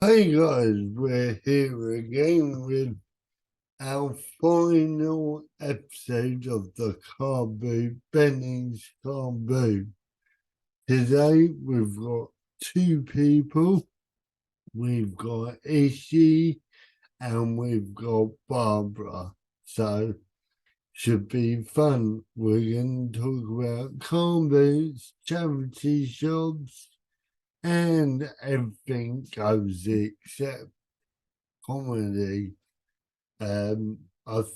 Hey guys, we're here again with our final episode of the Benny's Carbo. Today we've got two people. We've got Ishi and we've got Barbara. So should be fun. We're going to talk about car boots, charity shops, and everything goes except comedy. I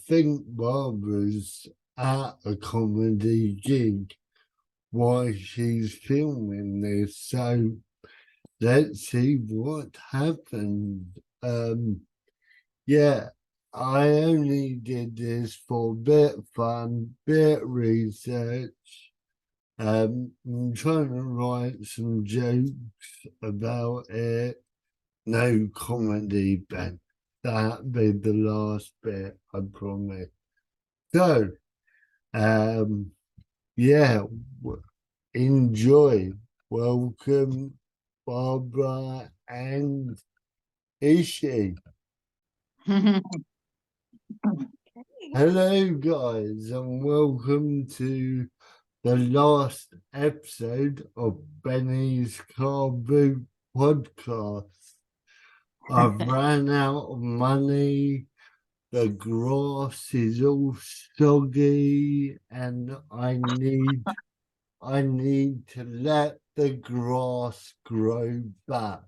think Barbara's at a comedy gig while she's filming this, so let's see what happened. Yeah, I only did this for a bit fun, bit research. I'm trying to write some jokes about it. No comedy, but that be the last bit, I promise. So, um, yeah, enjoy. Welcome, Barbara and Ishi. Hello, guys, and welcome to the last episode of Benny's Car Boot podcast. I've ran out of money. The grass is all soggy, and I need to let the grass grow back.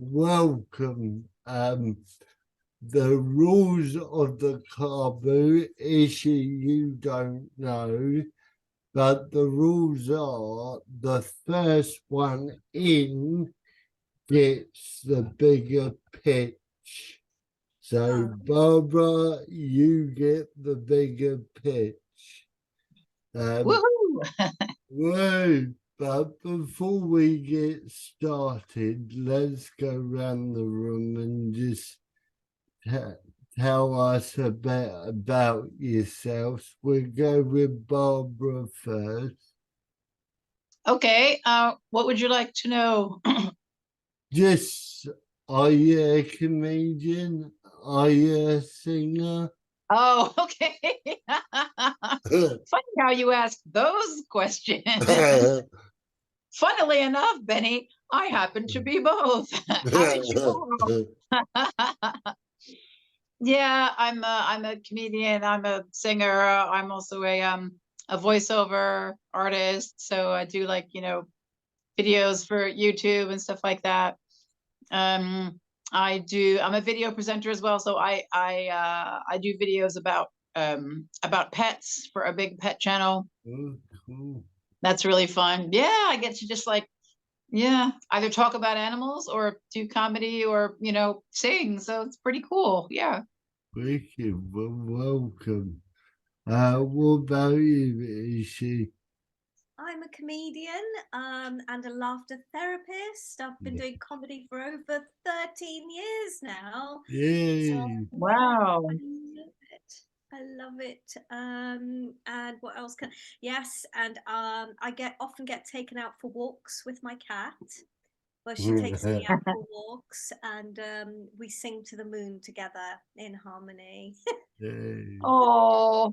Welcome. The rules of the car boot issue you don't know, but the rules are the first one in gets the bigger pitch. So, Barbara, you get the bigger pitch. Woohoo! Whoa, but before we get started, let's go around the room and just tell us a bit about yourselves. We'll go with Barbara first. Okay, what would you like to know? Just, are you a comedian? Are you a singer? Oh, okay. Funny how you ask those questions. Funnily enough, Benny, I happen to be both. How did you know? Yeah, I'm a comedian. I'm a singer. I'm also a voiceover artist. So I do like videos for YouTube and stuff like that. Um, I'm a video presenter as well, so I do videos about pets for a big pet channel. Oh, cool. That's really fun. Yeah, I get to just like either talk about animals or do comedy or sing. So it's pretty cool. Yeah. Wicked. Well, welcome. What about you, Ishi? I'm a comedian and a laughter therapist. I've been doing comedy for over 13 years now. So Yay. yeah, Wow. I love it. I love it. And what else can yes, and I often get taken out for walks with my cat. Well, she takes me out for walks and we sing to the moon together in harmony. Yay. Oh,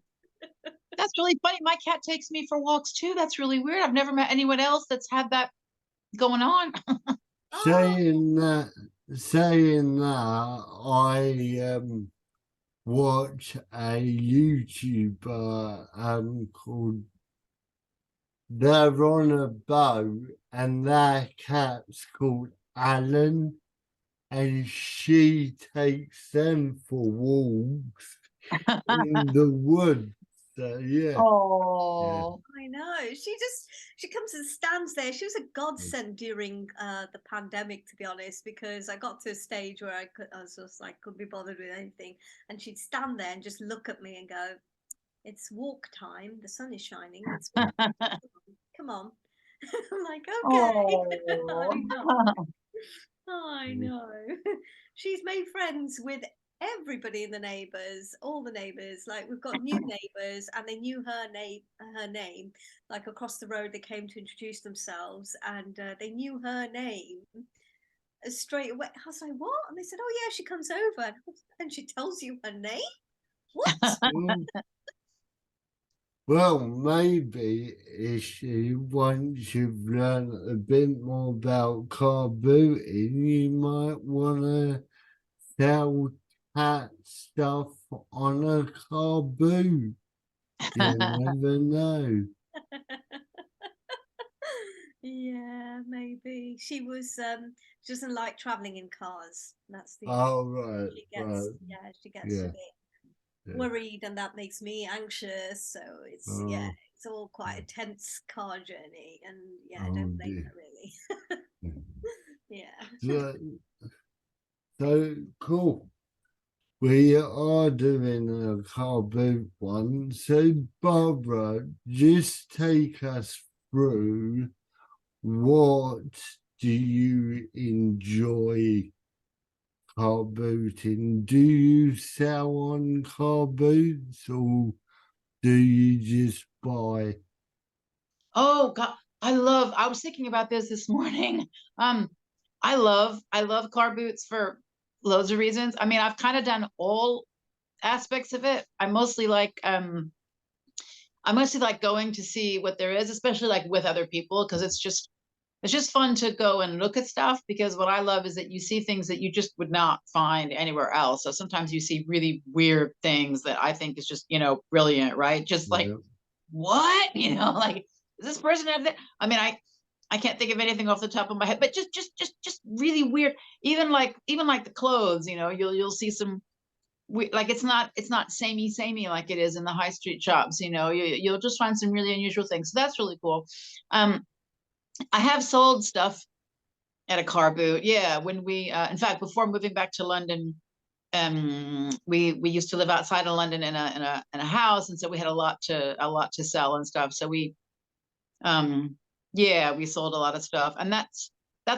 that's really funny. My cat takes me for walks too. That's really weird. I've never met anyone else that's had that going on. Oh, Saying that, I watch a YouTuber called They're on a Boat, and their cat's called Alan, and she takes them for walks in the woods. So yeah, yeah. Oh. I know. She comes and stands there. She was a godsend during the pandemic, to be honest, because I got to a stage where I was just like couldn't be bothered with anything, and she'd stand there and just look at me and go, "It's walk time. The sun is shining. It's walk. Come on." I'm like, "Okay." Oh. I know. I know. She's made friends with everybody in the neighbors, all the neighbors. Like we've got new neighbors, and they knew her name. Like across the road, they came to introduce themselves, and they knew her name. straight away. I was like, what? And they said, oh yeah, she comes over and she tells you her name. What? Mm. Well, maybe Ishi, once you've learned a bit more about car booting, you might want to sell cat stuff on a car boot. You never know. Yeah, maybe she doesn't like traveling in cars. That's the only Oh, right, right. she gets a Yeah, bit yeah. worried, and that makes me anxious. So Oh, it's all quite a tense car journey, and yeah, I oh don't blame dear. her really. Yeah. So, so cool. We are doing a car boot one. So, Barbara, just take us through what do you enjoy car booting? Do you sell on car boots or do you just buy? Oh God, I was thinking about this morning. Um, I love car boots for loads of reasons. I mean, I've kind of done all aspects of it. I mostly like going to see what there is, especially like with other people, because it's just fun to go and look at stuff, because what I love is that you see things that you just would not find anywhere else. So sometimes you see really weird things that I think is just, brilliant, right? Just like, Yeah, what? Like, does this person have that? I mean, I can't think of anything off the top of my head, but just really weird. Even like the clothes, you'll see some like it's not samey like it is in the high street shops. You'll just find some really unusual things. So that's really cool. Um, I have sold stuff at a car boot. Yeah, when in fact, before moving back to London, we used to live outside of London in a house, and so we had a lot to sell and stuff. So yeah, we sold a lot of stuff, and that's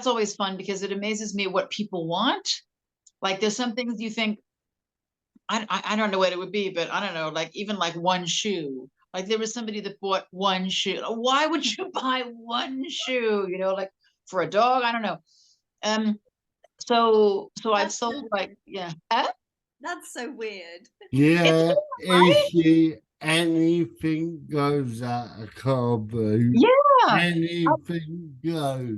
always fun because it amazes me what people want. Like, there's some things you think I don't know what it would be, but I don't know, like even like one shoe. Like, there was somebody that bought one shoe. Why would you buy one shoe? Like, for a dog? I don't know. Um, so I've That's sold, like, yeah. that's so weird. It's yeah, right. Ishi, anything goes at a car boot. Yeah. Anything goes.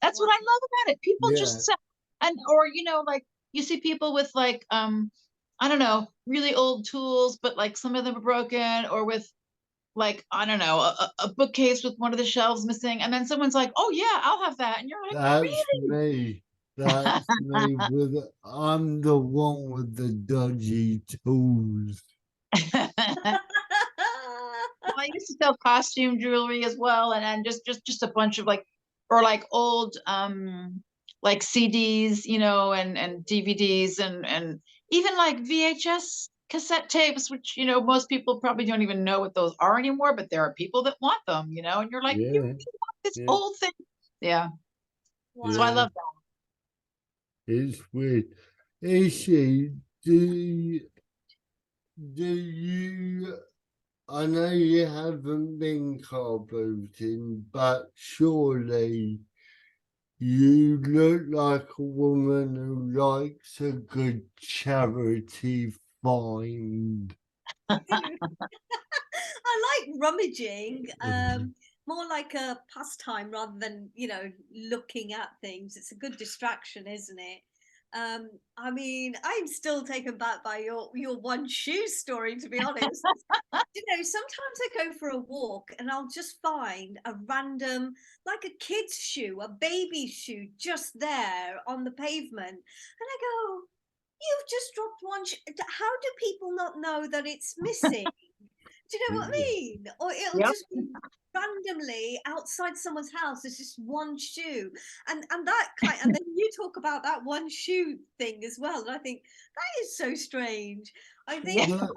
That's what I love about it. People Yeah, just say, and or like you see people with like I don't know, really old tools, but like some of them are broken, or with like, I don't know, a bookcase with one of the shelves missing, and then someone's like, "Oh yeah, I'll have that," and you're like, that's me. That's me with I'm the one with the dodgy tools. "Really?" Well, I used to sell costume jewelry as well, and just a bunch of like, or like old like CDs, and DVDs, and even like VHS cassette tapes, which most people probably don't even know what those are anymore, but there are people that want them, and you're like, you Yeah, really want this yeah, old thing? Yeah. So I yeah. Wow. love that. It's weird. Ishi, do you I know you haven't been car booting, but surely you look like a woman who likes a good charity find. I do. I like rummaging, more like a pastime rather than, looking at things. It's a good distraction, isn't it? I mean, I'm still taken back by your one shoe story, to be honest. Sometimes I go for a walk and I'll just find a random, like a kid's shoe, a baby shoe, just there on the pavement. And I go, you've just dropped one. How do people not know that it's missing? Do you know what I mean? Or it'll Yep. just be randomly outside someone's house. There's just one shoe, and that kind. And then you talk about that one shoe thing as well, and I think that is so strange. I Yeah. think No,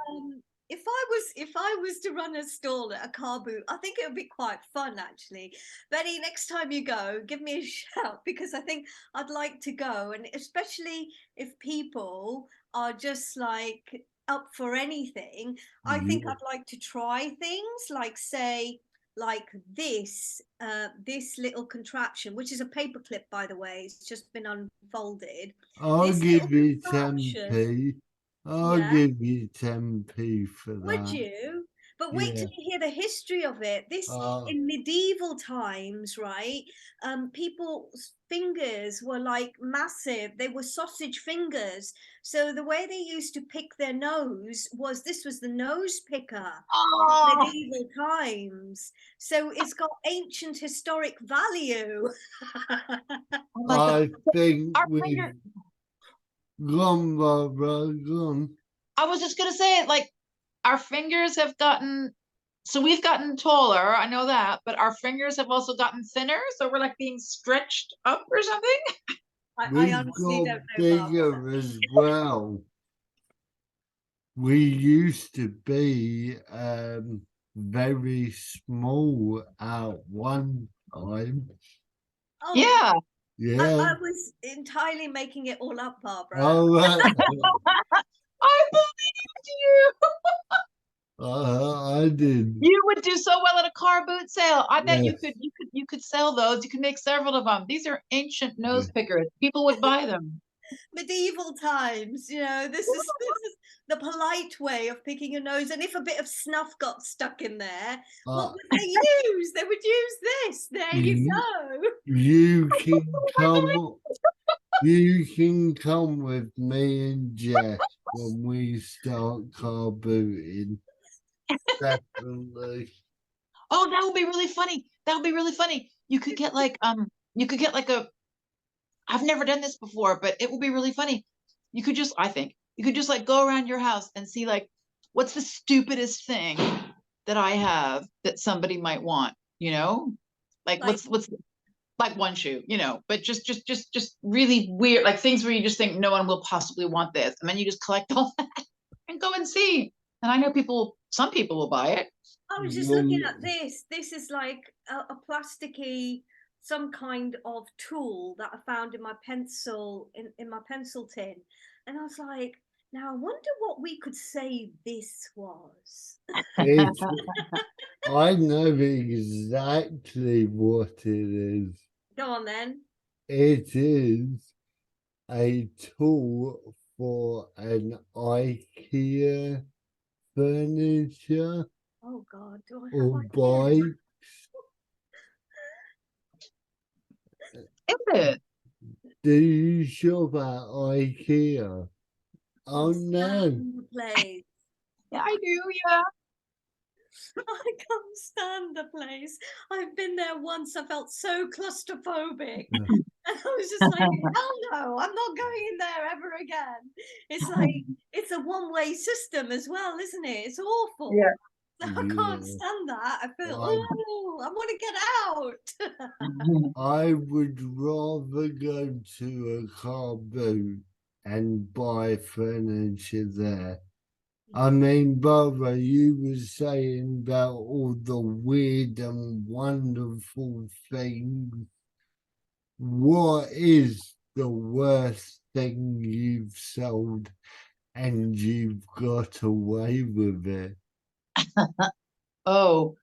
if I was to run a stall at a car boot, I think it would be quite fun actually. Betty, next time you go, give me a shout because I think I'd like to go, and especially if people are just like up for anything, I think yeah, I'd like to try things like say like this this little contraption, which is a paperclip, by the way, it's just been unfolded. I'll This give little you contraption, 10p. I'll yeah, give you 10p for would that. you? But wait Yeah. till you hear the history of it. This, in medieval times, right? People's fingers were like massive. They were sausage fingers. So the way they used to pick their nose was, this was the nose picker of Oh, medieval times. So it's got ancient historic value. I like that. I think Our we've finger, gone, Barbara, gone. I was just gonna say, like, our fingers have gotten, so we've gotten taller, I know that, but our fingers have also gotten thinner, so we're like being stretched up or something. I We've honestly got don't know, Barbara. bigger as well. We used to be very small at one time. Oh, Yeah. Yeah. I was entirely making it all up, Barbara. Oh, I believed you. I did. You would do so well at a car boot sale. I bet Yes. you could sell those. You could make several of them. These are ancient nose Yeah. pickers. People would buy them. Medieval times, you know, this is the polite way of picking a nose. And if a bit of snuff got stuck in there, what Uh, would they use? They would use this. There you you, go. you can come. You can come with me and Jess when we start car booting. Definitely. Oh, that would be really funny. That would be really funny. You could get like a, I've never done this before, but it would be really funny. You could just, I think, you could just like go around your house and see like what's the stupidest thing that I have that somebody might want, you know? Like Like, what's like one shoe, you know, but just really weird, like things where you just think no one will possibly want this. And then you just collect all that and go and see. And I know people, some people will buy it. I was just looking Well, at this. This is like a plasticky, some kind of tool that I found in my pencil, in my pencil tin. And I was like, now I wonder what we could say this was. it's, I know exactly what it is. Go on then. It is a tool for an IKEA furniture Oh God, do I have or ideas? bike. Is it? Do you shop at IKEA? Oh no. Stand the place. Yeah, I do. Yeah. I can't stand the place. I've been there once. I felt so claustrophobic. And I was just like, hell no, I'm not going in there ever again. It's like, it's a one-way system as well, isn't it? It's awful. Yeah. I Yeah. can't stand that. I feel, I, oh, I want to get out. I would rather go to a car boot and buy furniture there. I mean, Barbara, you were saying about all the weird and wonderful things. What is the worst thing you've sold and you've got away with it? Oh,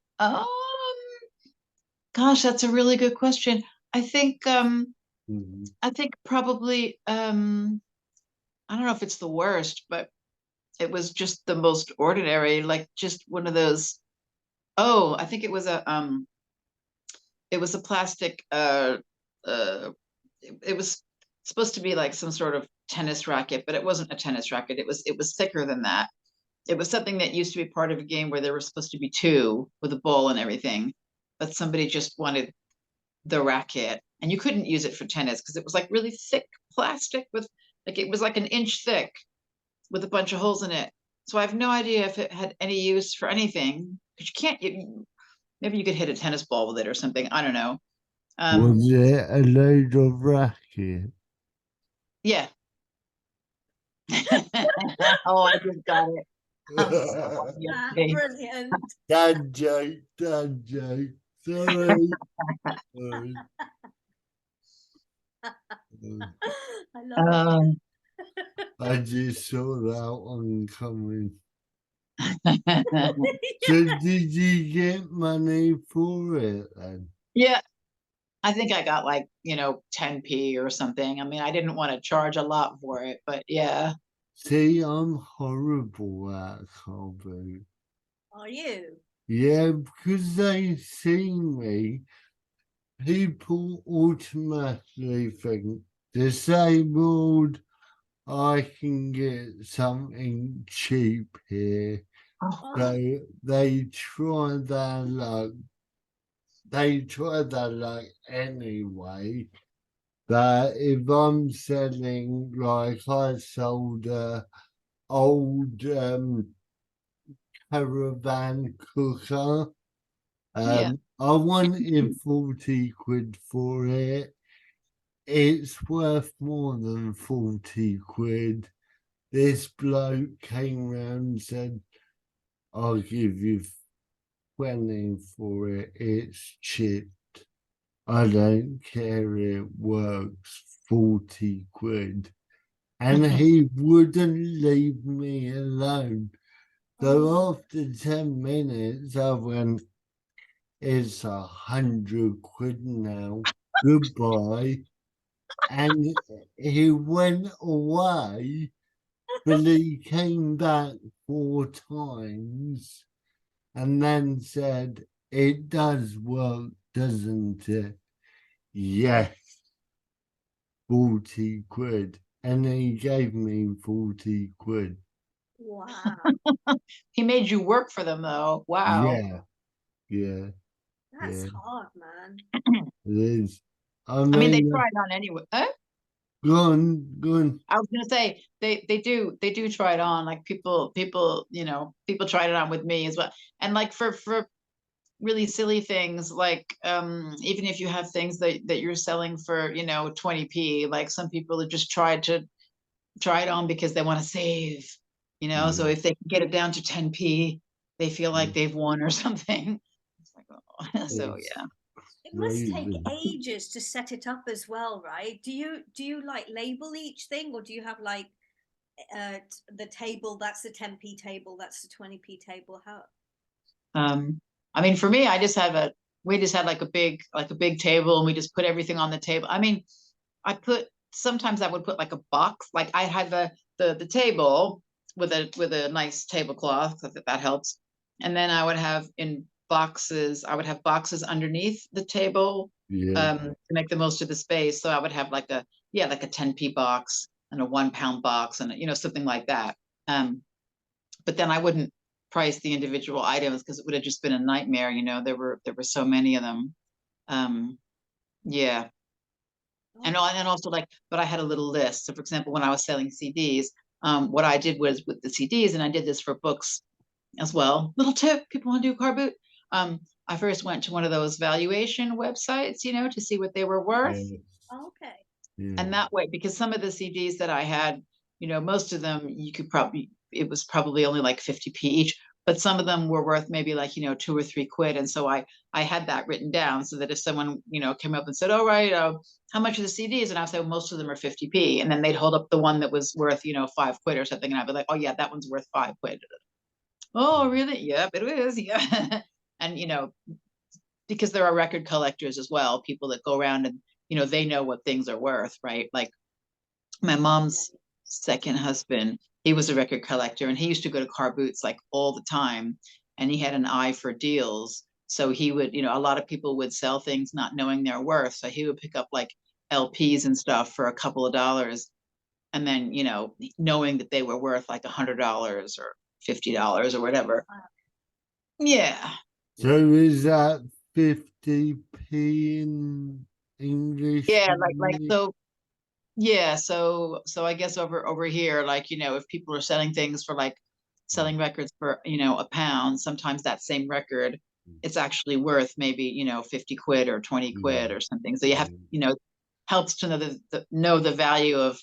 gosh, that's a really good question. I think, Mhm. I think probably, I don't know if it's the worst, but it was just the most ordinary, like just one of those. Oh, I think it was a plastic, it was supposed to be like some sort of tennis racket, but it wasn't a tennis racket. It was thicker than that. It was something that used to be part of a game where there were supposed to be two with a ball and everything, but somebody just wanted the racket and you couldn't use it for tennis because it was like really thick plastic with, like, it was like an inch thick with a bunch of holes in it. So I have no idea if it had any use for anything because maybe you could hit a tennis ball with it or something. I don't know. Was it a load of racket? Yeah. Oh, I just got it. I'm sorry. Okay. Brilliant. Dad joke, dad joke. Sorry. Sorry. I love it. Um, I just saw that one coming. So did you get money for it then? Yeah, I think I got like, 10p or something. I mean, I didn't want to charge a lot for it, but yeah. See, I'm horrible at carbon. Are you? Yeah, because they see me, people automatically think disabled, I can get something cheap here. Oh, Oh, So they try their luck. They try their luck anyway. But if I'm selling, like I sold a old caravan cooker, yeah. I wanted 40 quid for it. It's worth more than 40 quid. This bloke came round and said, I'll give you 20 for it. It's chipped. I don't care, it works. 40 quid. And he wouldn't leave me alone. So oh, after 10 minutes, I went, it's 100 quid now. Goodbye. And he went away, but he came back 4 times and then said, it does work, doesn't it? Yes, 40 quid. And he gave me 40 quid. wow. He made you work for them though. Wow. Yeah, yeah, That's yeah, hard, man. it is. I I mean, they mean, tried on anyway. go on, go on. I was gonna say they do try it on. Like people people tried it on with me as well. And like for really silly things, like even if you have things that you're selling for 20p, like some people have just tried to try it on because they want to save. So Yeah, if they can get it down to 10p, they feel yeah, like they've won or something. It's like, oh. So it's yeah. It must take crazy. ages to set it up as well, right? Do you like label each thing, or do you have like the table, that's the 10p table, that's the 20p table? How? I mean, for me, we just had like a big table, and we just put everything on the table. I mean, sometimes I would put like a box, like I had the table with a nice tablecloth, that helps. And then I would have boxes underneath the table, Yeah, to make the most of the space. So I would have like a 10p box and a 1 pound box, and something like that. But then I wouldn't price the individual items because it would have just been a nightmare. There were so many of them. Um, yeah. And, Okay. and also, like, but I had a little list. So for example, when I was selling CDs, what I did was with the CDs, and I did this for books as well. Little tip, people want to do car boot. I first went to one of those valuation websites, to see what they were worth. yeah, Okay. yeah, And that way, because some of the CDs that I had, most of them it was probably only like 50p each, but some of them were worth maybe like 2 or 3 quid. And so I had that written down, so that if someone came up and said, "All right, how much are the CDs?" and I said, well, most of them are 50p, and then they'd hold up the one that was worth 5 quid or something, and I'd be like, "Oh yeah, that one's worth 5 quid." Oh really? Yep, it is. Yeah. And because there are record collectors as well, people that go around and they know what things are worth, right? Like my mom's second husband, he was a record collector, and he used to go to car boots like all the time, and he had an eye for deals. So he would, a lot of people would sell things not knowing their worth. So he would pick up like LPs and stuff for a couple of dollars, and then knowing that they were worth like $100 or $50 or whatever. Yeah. So is that 50p in English Yeah, like money? so. Yeah, so I guess over here, like, if people are selling things for like selling records for, a pound, sometimes that same record, it's actually worth maybe, 50 quid or 20 Yeah, quid or something. So you have, yeah, helps to know the value of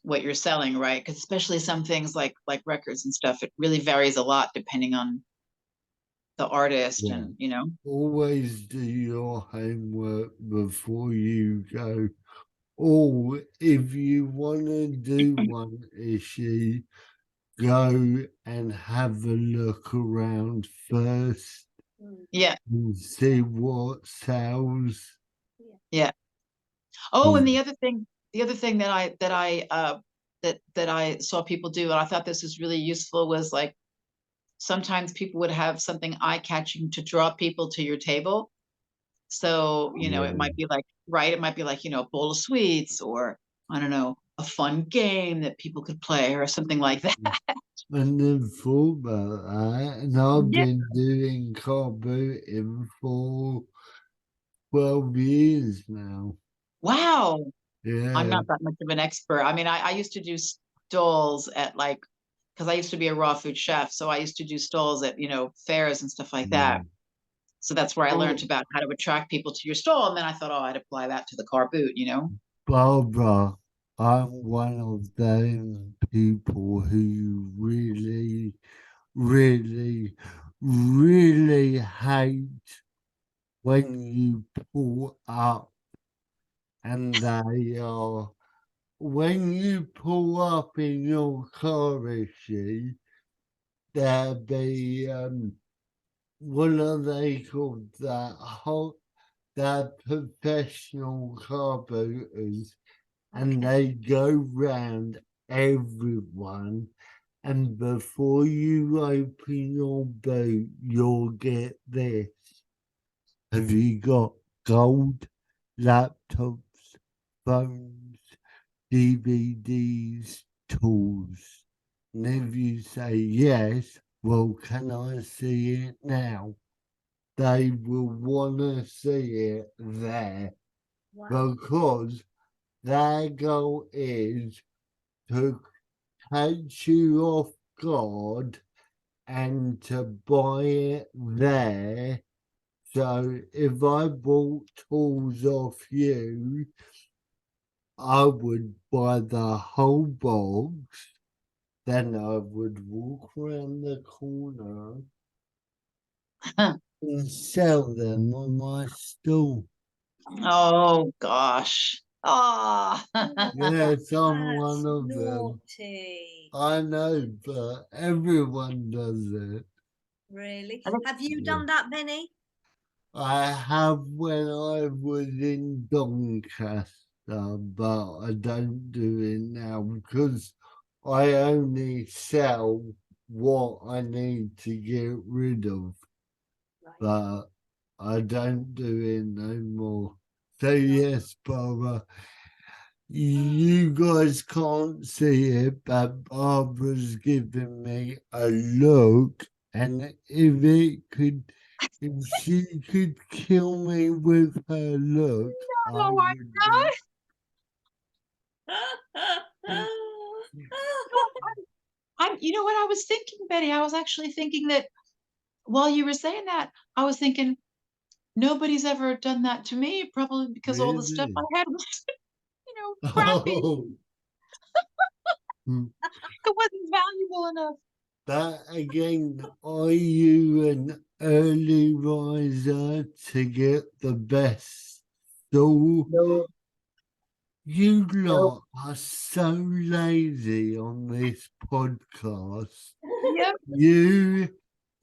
what you're selling, right? Because especially some things like records and stuff, it really varies a lot depending on the artist yeah. and. Always do your homework before you go. Or if you want to do one issue, go and have a look around first Mm, Yeah. and see what sells. Yeah. Oh, and Mm. the other thing that I saw people do, and I thought this was really useful, was like sometimes people would have something eye-catching to draw people to your table. So, you know, it Yeah. might be like, right, it might be like, you know, a bowl of sweets, or I don't know, a fun game that people could play or something like that. And then thought about that, and I've Yeah. been doing car booting for 12 years now. Wow. I'm Yeah. not that much of an expert. I mean, I used to do stalls at like, because I used to be a raw food chef. So I used to do stalls at, you know, fairs and stuff like that. Mm. So that's where I learned Oh, about how to attract people to your stall. And then I thought, oh, I'd apply that to the car boot, you know? Barbara, I'm one of them people who really, really, really hate when you pull up and they are, when you pull up in your car issue, there be, what are they called? That whole, that professional car booters, and okay. they go round everyone, and before you open your boot, you'll get this. Have you got gold, laptops, phones, DVDs, tools? And if you say yes, well, can I see it now? They will want to see it there Wow. because their goal is to catch you off guard and to buy it there. So if I bought tools off you, I would buy the whole box. Then I would walk around the corner and sell them on my stall. Oh gosh. Oh. Yes, I'm That's one of them. naughty. I know, but everyone does it. Really? I think- Have you Yeah. done that, Benny? I have when I was in Doncaster, but I don't do it now because I only sell what I need to get rid of, Right. but I don't do it no more. So yes, Barbara, you guys can't see it, but Barbara's giving me a look, and if she could kill me with her look, I Oh, I would know. be. You know what I was thinking, Betty? I was actually thinking that while you were saying that, I was thinking nobody's ever done that to me, probably because all the stuff I Really? had was, you know, crappy. Oh, It wasn't valuable enough. that again, are you an early riser to get the best stool? No, You no. lot are so lazy on this podcast. Yep. You,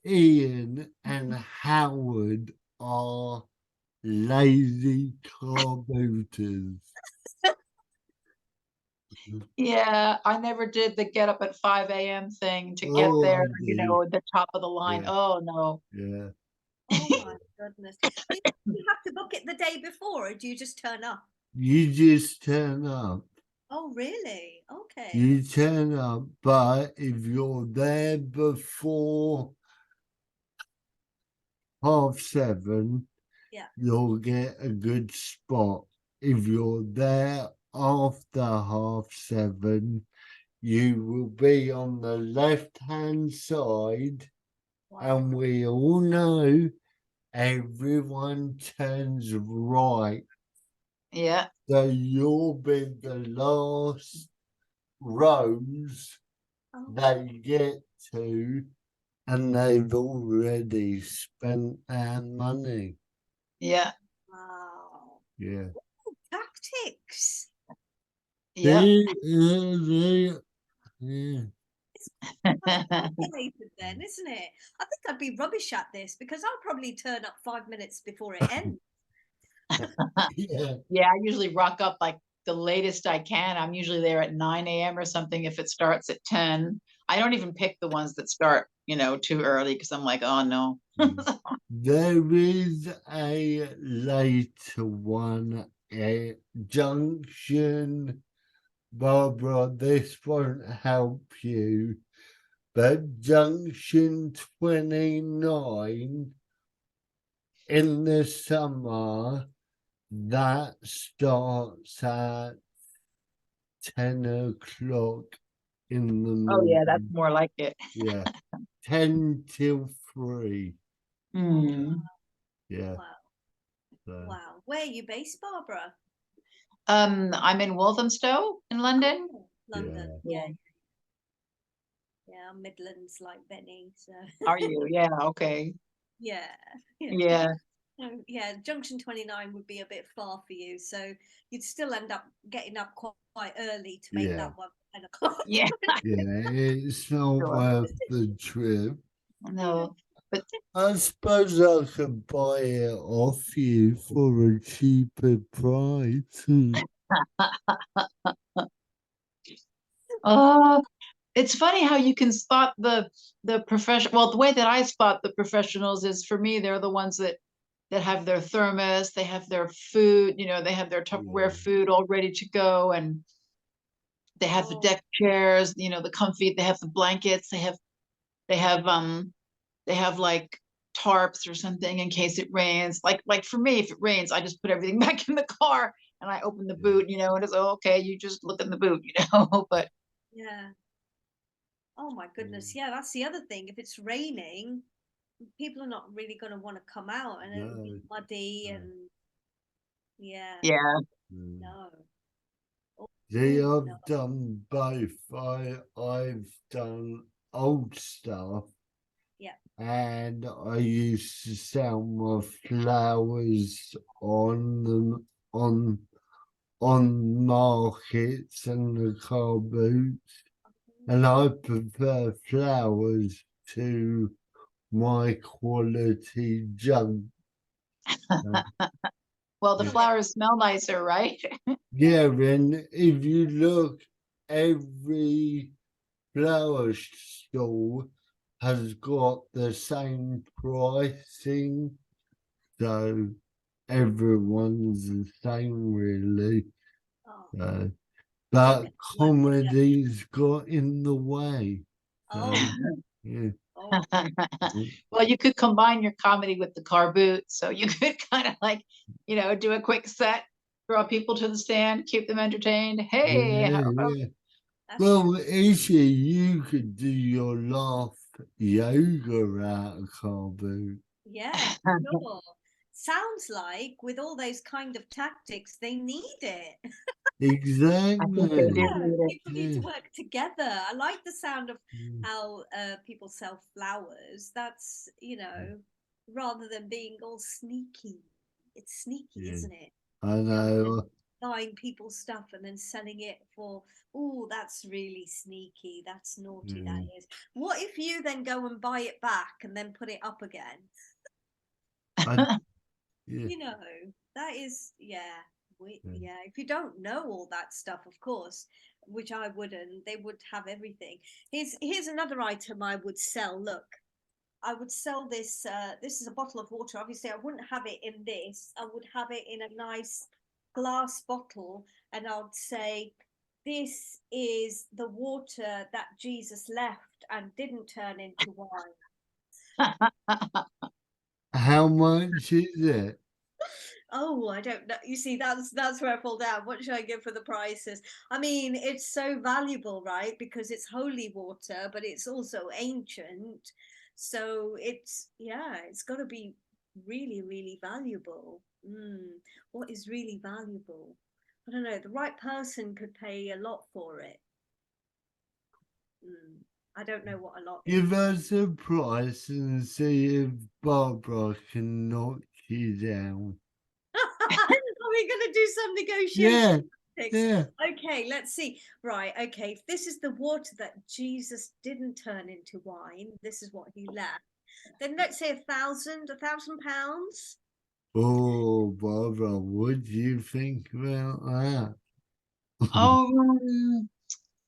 Ian, and Howard are lazy car booters. Yeah, I never did the get up at 5 a.m. thing to get Oh, there, I you do. know, the top of the line. Yeah, Oh no. yeah. Oh my goodness. Do you have to book it the day before, or do you just turn up? You just turn up. Oh, really? Okay. You turn up, but if you're there before 7:30, Yeah. you'll get a good spot. If you're there after 7:30, you will be on the left hand side, Wow. and we all know everyone turns right. Yeah, So you'll be the last rows Oh, they get to, and they've already spent their money. yeah, wow. Yeah. Tactics. yeah. Yeah. That's calculated then, isn't it? I think I'd be rubbish at this because I'll probably turn up 5 minutes before it ends. Yeah. Yeah, I usually rock up like the latest I can. I'm usually there at 9 a.m. or something if it starts at 10. I don't even pick the ones that start, too early because I'm like, oh no. There is a later one at Junction. Barbara, this won't help you, but Junction 29 in the summer, that starts at 10 o'clock in the Oh yeah, that's morning. more like it. Yeah, 10 till 3. Mm. Yeah. Wow. So, Wow. Where are you based, Barbara? I'm in Walthamstow in London. Oh, London. Yeah. Yeah. Yeah, I'm Midlands like Benny. So Are you? Yeah, okay. yeah. Yeah. Yeah. Yeah, Junction 29 would be a bit far for you. So you'd still end up getting up quite early to make yeah. that one 10 o'clock. Yeah. Yeah, it's not Sure. worth the trip. No. But I suppose I could buy it off you for a cheaper price. oh, it's funny how you can spot the profession. Well, the way that I spot the professionals is, for me, they're the ones that have their thermos, they have their food, they have their Tupperware Yeah. food all ready to go, and they have the Oh, deck chairs, the comfy, they have the blankets, they have like tarps or something in case it rains. Like for me, if it rains, I just put everything back in the car and I open the boot, and it's okay, you just look in the boot, but yeah. Oh my goodness. Yeah, that's the other thing. If it's raining, people are not really going to want to come out and it'll be No. muddy No. and yeah, yeah. no. Oh, See, oh, I've no. done both. I've done old stuff Yeah. and I used to sell my flowers on them on markets and the car boots. And I prefer flowers to my quality junk. Well, the Yeah. flowers smell nicer, right? Yeah, and if you look, every flower store has got the same pricing, so everyone's the same, really. Oh, But yeah. comedy's got in the way. So, Oh, yeah. oh, Well, you could combine your comedy with the car boot, so you could kind of like, do a quick set, draw people to the stand, keep them entertained. Hey, how Yeah, about yeah. that's Well, true. Ishi, you could do your laugh yoga out of car boot. Yeah, for sure. Sounds like with all those kind of tactics, they need it. I think they do Exactly. Yeah, need it. people need Yeah. to work together. I like the sound of Mm, how people sell flowers. That's, rather than being all sneaky. It's sneaky, yeah. isn't it? I Rather than know. buying people's stuff and then selling it for, oh, that's really sneaky. That's naughty, that Yeah. is. What if you then go and buy it back and then put it up again? I, yeah. You know, that is, yeah. Yeah. Yeah, if you don't know all that stuff, of course, which I wouldn't, they would have everything. Here's another item I would sell. Look, I would sell this. This is a bottle of water. Obviously, I wouldn't have it in this. I would have it in a nice glass bottle, and I would say, "This is the water that Jesus left and didn't turn into wine." How much is it? Oh, I don't know. You see, that's where I fall down. What should I give for the prices? I mean, it's so valuable, right? Because it's holy water, but it's also ancient. So it's got to be really, really valuable. What is really valuable? I don't know. The right person could pay a lot for it. I don't know what a lot Give is. us a price and see if Barbara can knock you down. Are we going to do some Yeah. negotiation? Yeah. Okay, let's see. Right, okay. If this is the water that Jesus didn't turn into wine, this is what he left. Then let's say £1,000 Oh, Barbara, what do you think about that?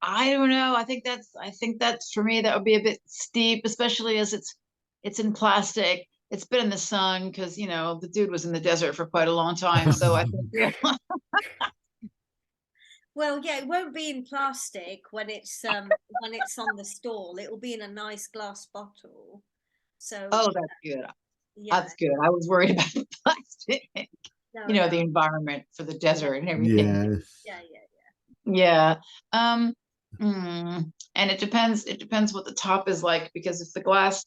I don't know. I think that's for me, that would be a bit steep, especially as it's in plastic. It's been in the sun because the dude was in the desert for quite a long time. So I think Well, yeah, it won't be in plastic when it's on the stall. It will be in a nice glass bottle. So oh, that's good. yeah, That's good. I was worried about the plastic, no, the environment for the desert and everything. Yes. yeah. Yeah. Um, and it depends what the top is like, because if the glass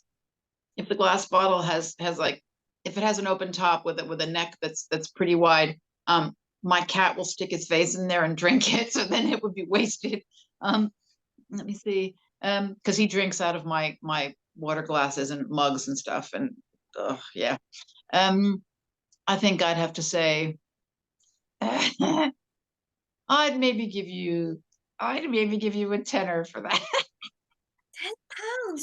bottle has like, if it has an open top with a neck that's pretty wide, my cat will stick his face in there and drink it, so then it would be wasted. Let me see. Because he drinks out of my water glasses and mugs and stuff, and yeah. I think I'd have to say I'd maybe give you a tenner for that. £10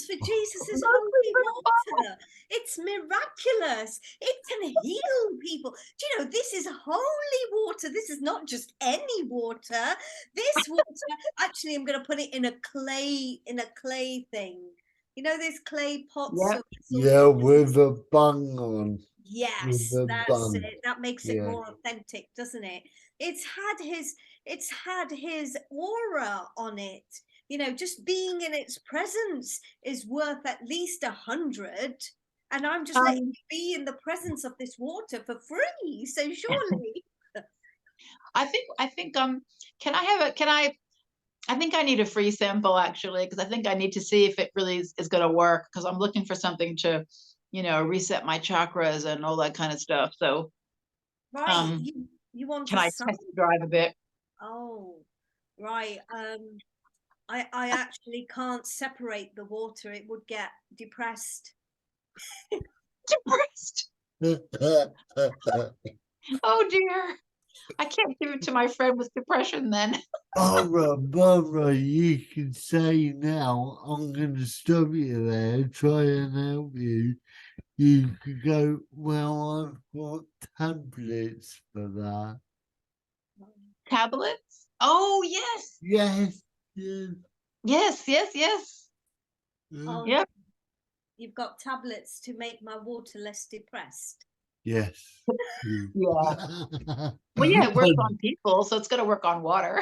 for Jesus's holy water. It's miraculous. It can heal people. Do you know, this is holy water. This is not just any water. This water, actually, I'm going to put it in a clay thing. You know, there's clay pots. Yep. So Yeah, with a bung on. yes, a that's bun. it. That makes it more authentic, doesn't it? It's had his aura on it. Just being in its presence is worth at least 100. And I'm just letting you be in the presence of this water for free. So surely. I think I think I need a free sample, actually, because I think I need to see if it really is going to work, because I'm looking for something to reset my chakras and all that kind of stuff. So Right. You want can to I test drive a bit? Oh, right. I actually can't separate the water. It would get depressed. Depressed. Oh dear. I can't give it to my friend with depression then. Barbara, you can say now, I'm going to stop you there, try and help you. You could go, well, I've got tablets for that. Tablets? Oh, yes. Yes. Yes. Oh, Yep. you've got tablets to make my water less depressed. Yes. Yeah. Well, yeah, it works on people, so it's going to work on water.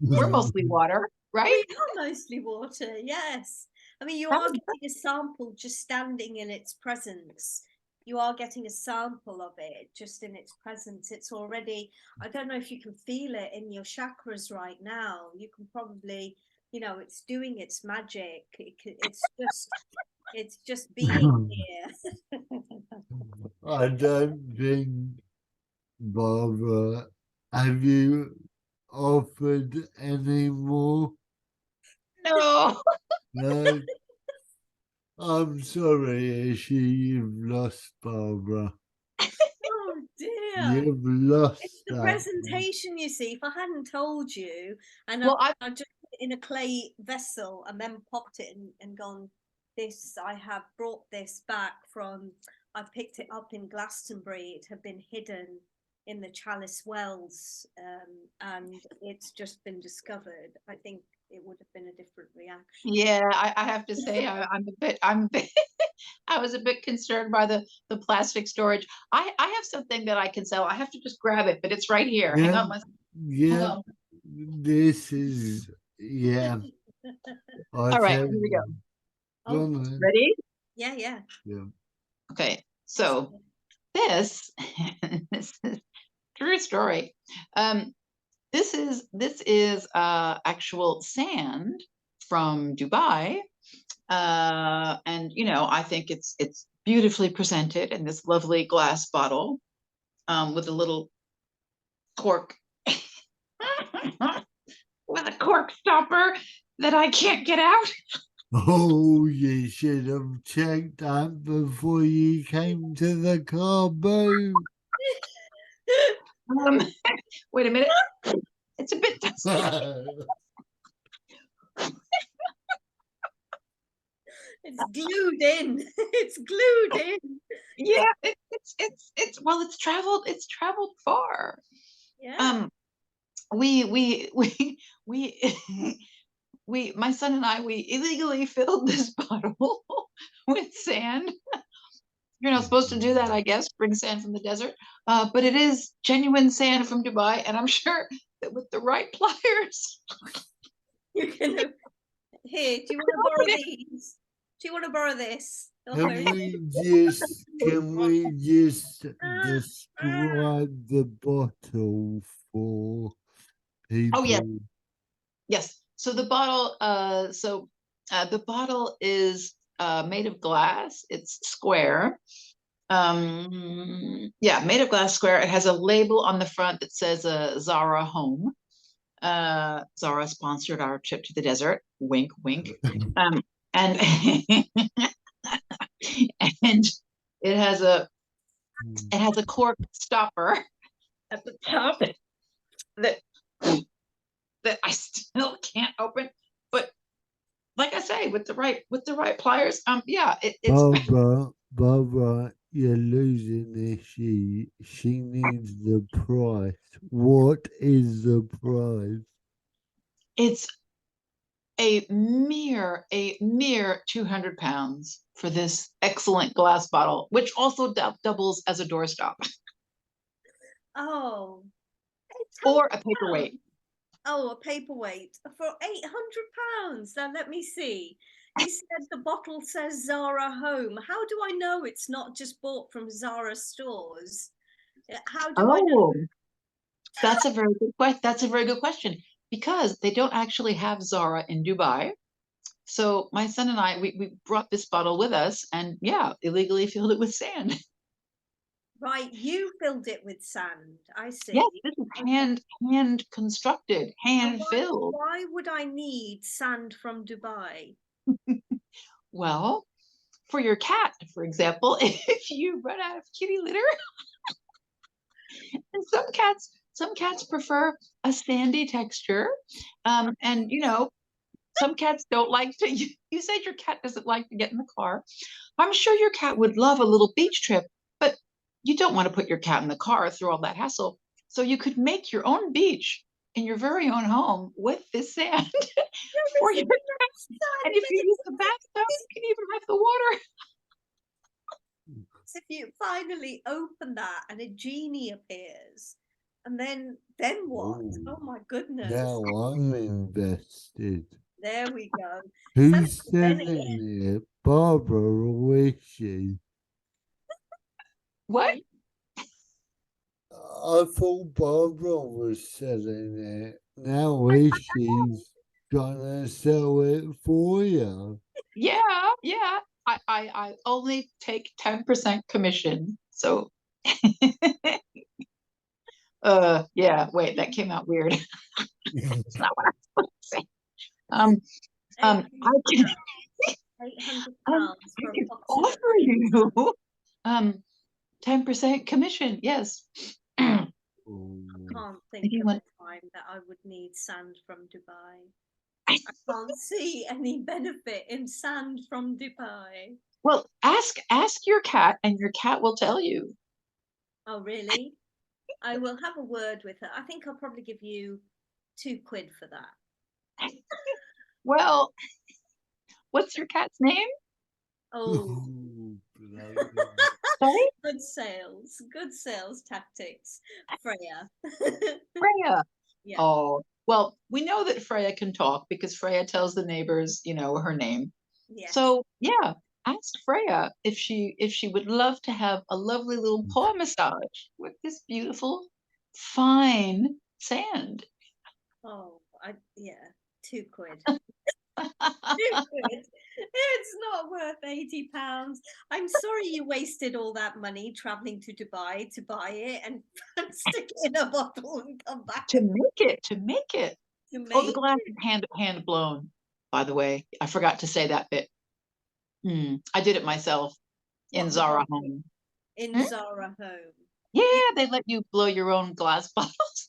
We're mostly water, right? We are mostly water, yes. I mean, you are getting a sample just standing in its presence. You are getting a sample of it just in its presence. It's already, I don't know if you can feel it in your chakras right now. You can probably, it's doing its magic. It's just being here. I don't think, Barbara, have you offered any more? No. No. I'm sorry, Ishi, you've lost Barbara. Oh dear. You've lost It's the that. presentation, you see. If I hadn't told you, and Well, I just put it in a clay vessel and then popped it and gone, I have brought this back from, I picked it up in Glastonbury. It had been hidden in the Chalice Wells, and it's just been discovered. I think it would have been a different reaction. yeah, I have to say I was a bit concerned by the plastic storage. I have something that I can sell. I have to just grab it, but it's right here. Hang on. Yeah. This is, yeah. All right, here we go. Oh, ready? Yeah. Okay, so this is true story. This is actual sand from Dubai, and I think it's beautifully presented in this lovely glass bottle, with a little cork, with a cork stopper that I can't get out. Oh, you should have checked that before you came to the car boat. Wait a minute. It's a bit dusty. It's glued in. It's glued in. Yeah, well, it's traveled far. Yeah. We my son and I, we illegally filled this bottle with sand. You're not supposed to do that, I guess, bring sand from the desert. But it is genuine sand from Dubai, and I'm sure that with the right pliers. You can. Here, do you want to borrow these? Do you want to borrow this? Can we just Ah, describe the bottle for people? Oh, yes. Yes. So the bottle, the bottle is made of glass. It's square. Yeah, made of glass, square. It has a label on the front that says Zara Home. Zara sponsored our trip to the desert. Wink, wink. And and it has a cork stopper at the top that that I still can't open. But like I say, with the right pliers, yeah, it's Barbara, you're losing this. She needs the price. What is the price? it's a mere £200 for this excellent glass bottle, which also doubles as a doorstop oh, or a paperweight. Oh, a paperweight for £800. Now let me see. You said the bottle says Zara Home. How do I know it's not just bought from Zara stores? How do I know? Oh, that's a very good question. That's a very good question because they don't actually have Zara in Dubai. So my son and I, we brought this bottle with us, and yeah, illegally filled it with sand. Right, you filled it with sand. I Yes, see. this is Okay. hand constructed, And hand filled. why would I need sand from Dubai? Well, for your cat, for example, if you run out of kitty litter, and some cats prefer a sandy texture, and some cats don't like to. You said your cat doesn't like to get in the car. I'm sure your cat would love a little beach trip, but you don't want to put your cat in the car through all that hassle. So you could make your own beach in your very own home with this sand for your cat. And if you use the bathtub, you can even have the water. If you finally open that and a genie appears, and then what? Oh my goodness. Now I'm invested. There we go. Who's selling it? Barbara or Ishi? What? I thought Barbara was selling it. Now Ishi's gonna sell it for you. Yeah. I only take 10% commission. So yeah, wait, that came out weird. It's not what I was supposed to say. I can, £800 for a box of offer you 10% commission. Yes. I can't think you of want- a time that I would need sand from Dubai. I can't see any benefit in sand from Dubai. Well, ask your cat, and your cat will tell you. Oh, really? I will have a word with her. I think I'll probably give you £2 for that. Well, what's your cat's name? Oh, Sorry? good sales tactics. Freya. Freya. Yeah. Oh, well, we know that Freya can talk because Freya tells the neighbors, her name. Yes. So yeah, ask Freya if she would love to have a lovely little paw massage with this beautiful, fine sand. Oh, yeah, £2. It's not worth £80. I'm sorry you wasted all that money traveling to Dubai to buy it and stick it in a bottle and come back To make it. Oh, the glass it. is hand blown, by the way. I forgot to say that bit. I did it myself in Zara Home. In Zara Home. Yeah, they let you blow your own glass bottles.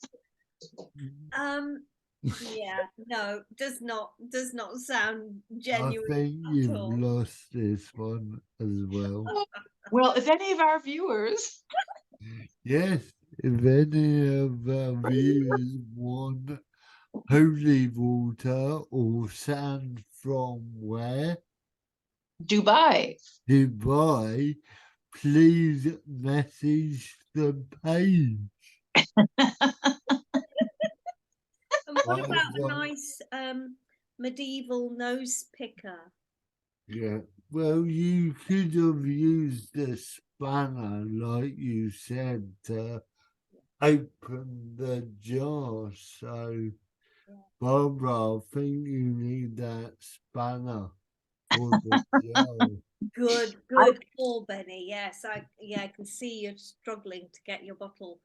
Yeah, no, does not sound I genuine think at you've all. lost this one as well. Oh, well, if any of our viewers, Yes, if any of our viewers want holy water or sand from where? Dubai. Dubai, please message the page. And what I about a want- nice medieval nose picker? Yeah, well, you could have used the spanner, like you said, to open the jar. So, Yeah. Barbara, I think you need that spanner for the jar. Good call, Benny. Yes, I can see you're struggling to get your bottle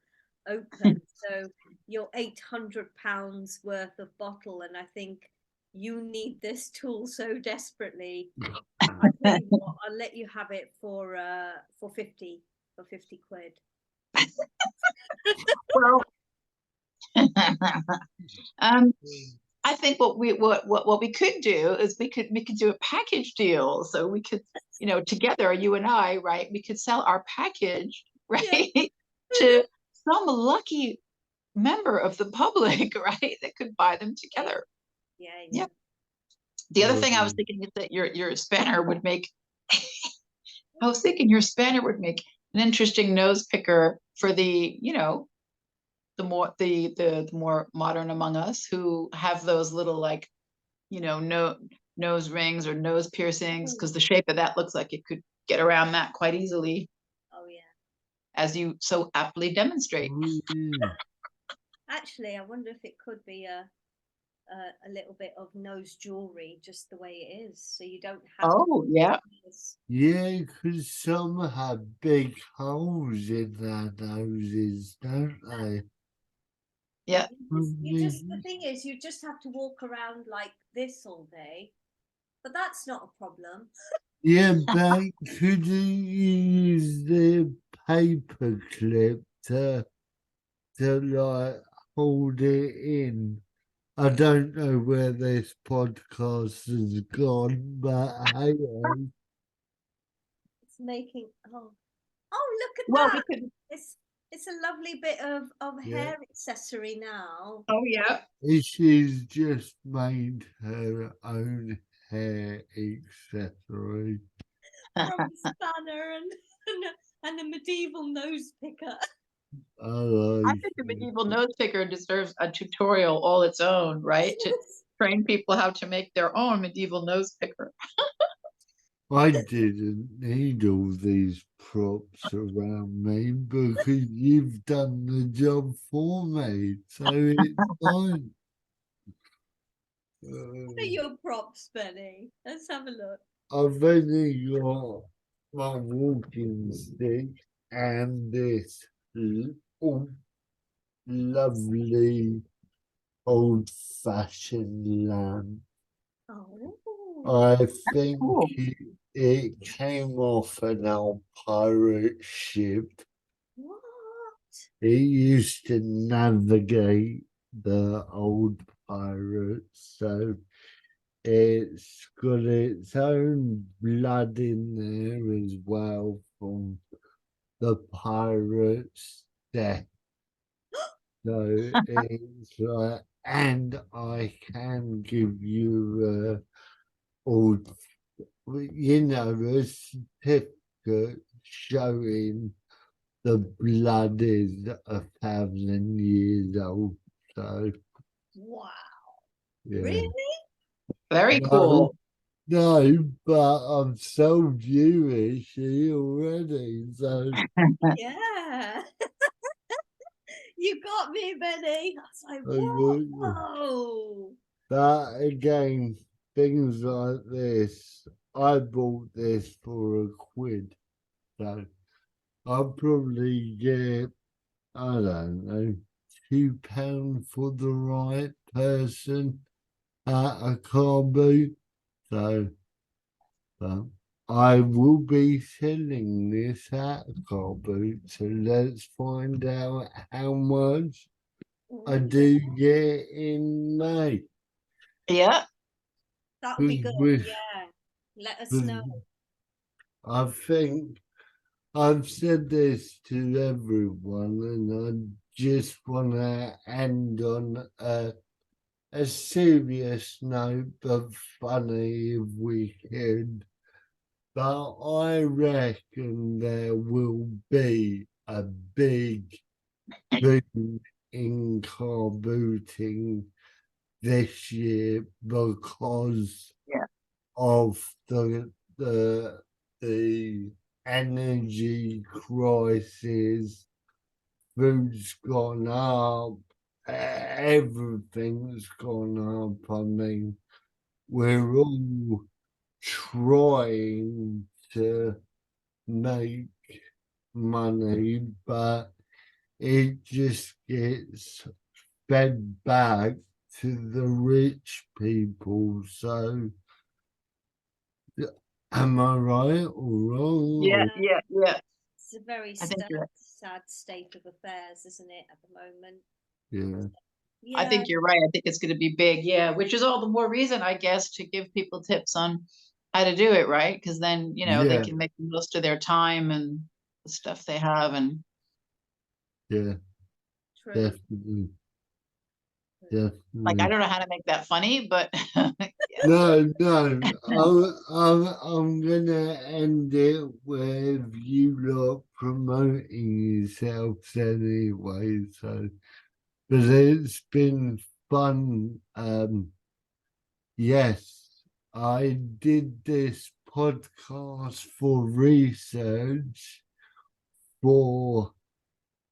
open. So your £800 worth of bottle, and I think you need this tool so desperately. I'll tell you what, I'll let you have it for 50 quid. Well, um, I think what we could do is we could do a package deal. So we could, together, you and I, right? We could sell our package, right, to some lucky member of the public, right, that could buy them together. Yeah. The other thing I was thinking is that your spanner would make. I was thinking your spanner would make an interesting nose picker for the more modern among us who have those little like no nose rings or nose piercings, because the shape of that looks like it could get around that quite easily, Oh yeah. as you so aptly demonstrate. Actually, I wonder if it could be a little bit of nose jewelry, just the way it is, so you don't have. Oh yeah. Yeah, because some have big holes in their noses, don't they? Yeah. The thing is, you just have to walk around like this all day, but that's not a problem. Yeah, but could you use the paper clip to like hold it in? I don't know where this podcast has gone, but hey, It's making look at Well, that. we could. It's a lovely bit of yeah, hair accessory now. Oh yeah. she's just made her own hair accessory. From a spanner and a medieval nose picker. I think the medieval nose picker deserves a tutorial all its own, right? To train people how to make their own medieval nose picker. I didn't need all these props around me because you've done the job for me, so it's fine. What are your props, Benny? Let's have a look. I've only got my walking stick and this lovely old-fashioned lamp. Oh, I think Cool. it came off an old pirate ship. what? It used to navigate the old pirates, so it's got its own blood in there as well from the pirates' death. So it's like, and I can give you all, a certificate showing the blood is 1,000 years old. So Wow. yeah. Really? Very No, cool. no, but I've sold you Ishi already. So Yeah. You got me, Benny. I was like, I got you. whoa. But again, things like this, I bought this for £1. So I'll probably get, I don't know, £2 for the right person at a car boot. So, but I will be selling this at a car boot. So let's find out how much I Ooh, do get in May. Yeah. that would be good. With, Yeah. Let us with, know. I think I've said this to everyone, and I just want to end on a serious note, but funny if we could. But I reckon there will be a big boom in car booting this year because Yeah. of the energy crisis. Food's gone up, everything's gone up. I mean, we're all trying to make money, but it just gets fed back to the rich people. So, am I right or wrong? Yeah. Or, Yeah. Yeah. It's a very I think you're. sad state of affairs, isn't it, at the moment? yeah, I Yeah, think you're right. I think it's going to be big. Yeah, which is all the more reason, I guess, to give people tips on how to do it, right? Because then, they yeah, can make the most of their time and the stuff they have. And yeah, true. definitely, like, I definitely. don't know how to make that funny, but yeah. No, no, I'm gonna end it with you lot promoting yourselves anyway. So, but it's been fun. Yes, I did this podcast for research for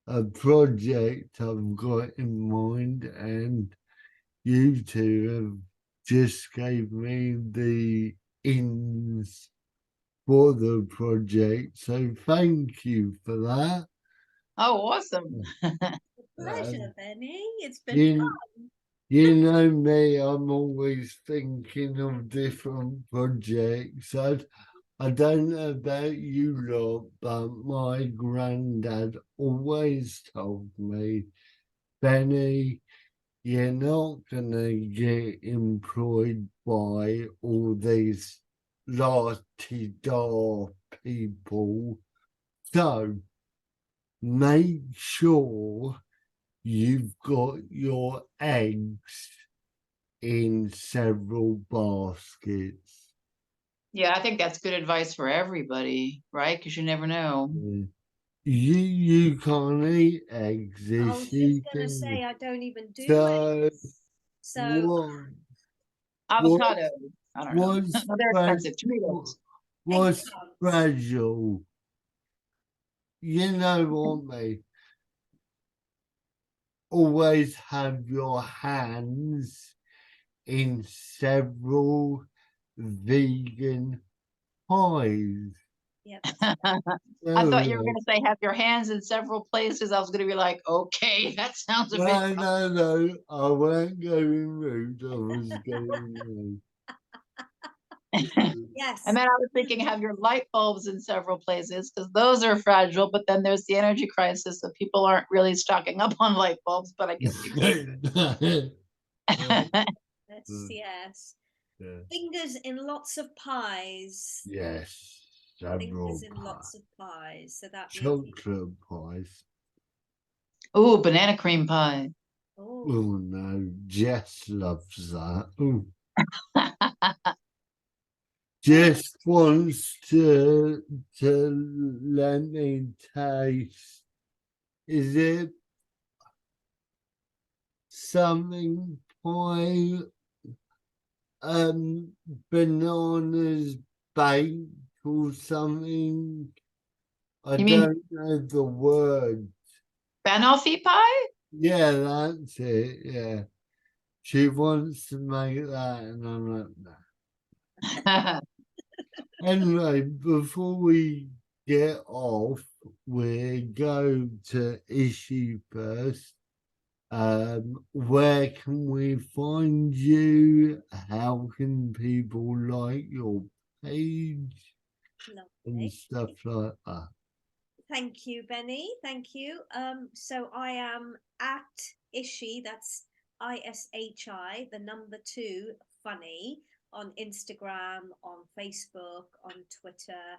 a project I've got in mind, and you two have just gave me the ins for the project. So thank you for that. Oh, awesome. Um, Pleasure, Benny. It's been you, fun. you know me, I'm always thinking of different projects. I don't know about you lot, but my granddad always told me, Benny, you're not gonna get employed by all these la-ti-da people. So make sure you've got your eggs in several baskets. Yeah, I think that's good advice for everybody, right? Because you never know. You can't eat eggs, I is was just she? gonna say I don't even do So eggs. So what what Avocado. I don't know. what's No, they're expensive. what, Tomatoes. what's eggplants. fragile? You know what, mate? Always have your hands in several vegan pies. Yeah, that's I No, thought you were no, going to say have your hands in several places. I was going to be like, okay, that sounds a bit. no. I weren't going rude. I was going rude. And yes. then I was thinking have your light bulbs in several places because those are fragile. But then there's the energy crisis, so people aren't really stocking up on light bulbs. But I guess you could. Yes. Yeah. Fingers in lots of pies. Yes, Fingers several in pies. lots of pies. So that means Chocolate pies. Ooh, banana cream pie. oh, Oh no, Jess loves that. Ooh. very Jess wants to let me taste. Is it something pie? Bananas baked or something? I You mean don't know the word. banoffee pie? Yeah, that's it. Yeah. She wants to make that, and I'm like, no. Anyway, before we get off, we go to Ishi first. Where can we find you? How can people like your page and lovely. stuff like that? Thank you, Benny. Thank you. So I am at Ishi, that's ISHI, the number 2, funny, on Instagram, on Facebook, on Twitter,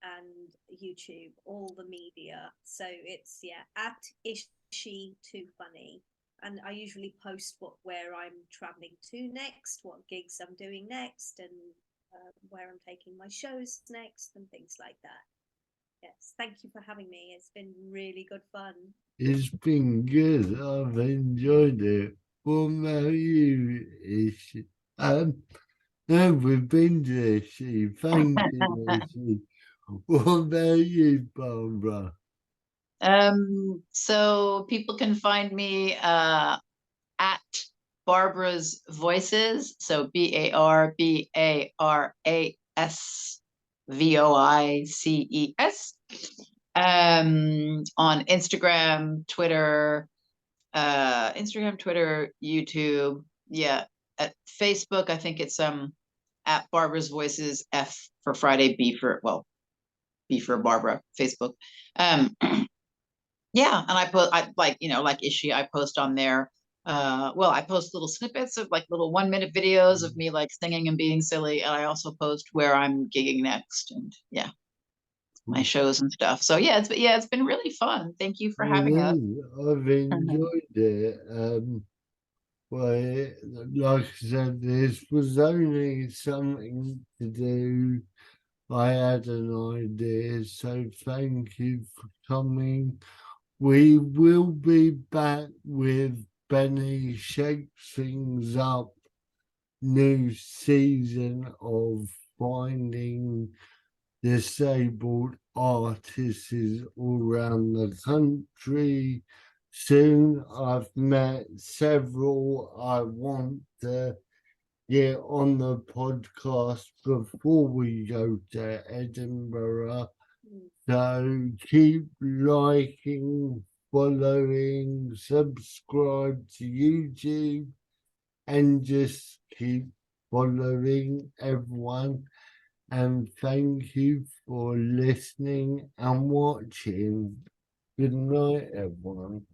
and YouTube, all the media. So it's, yeah, at Ishi2funny. And I usually post where I'm traveling to next, what gigs I'm doing next, and where I'm taking my shows next, and things like that. Yes, thank you for having me. It's been really good fun. It's been good. I've enjoyed it. What about you, Ishi? No, we've been to Ishi. Thank you, Ishi. What about you, Barbara? So people can find me at Barbara's Voices. So BarbarasVoices. On Instagram, Twitter, YouTube. Yeah. At Facebook, I think it's at Barbara's Voices, F for Friday, B for Barbara, Facebook. Yeah, and I like Ishi, I post on there. Well, I post little snippets of like little 1-minute videos of me like singing and being silly, and I also post where I'm gigging next, and yeah, my shows and stuff. So yeah, it's been really fun. Thank you for having us. I've enjoyed it. Well, like I said, this was only something to do. I had an idea, so thank you for coming. We will be back with Benny Shakes Things Up, new season of finding disabled artists all around the country. Soon I've met several I want to get on the podcast before we go to Edinburgh. So keep liking, following, subscribe to YouTube, and just keep following everyone. And thank you for listening and watching. Good night, everyone.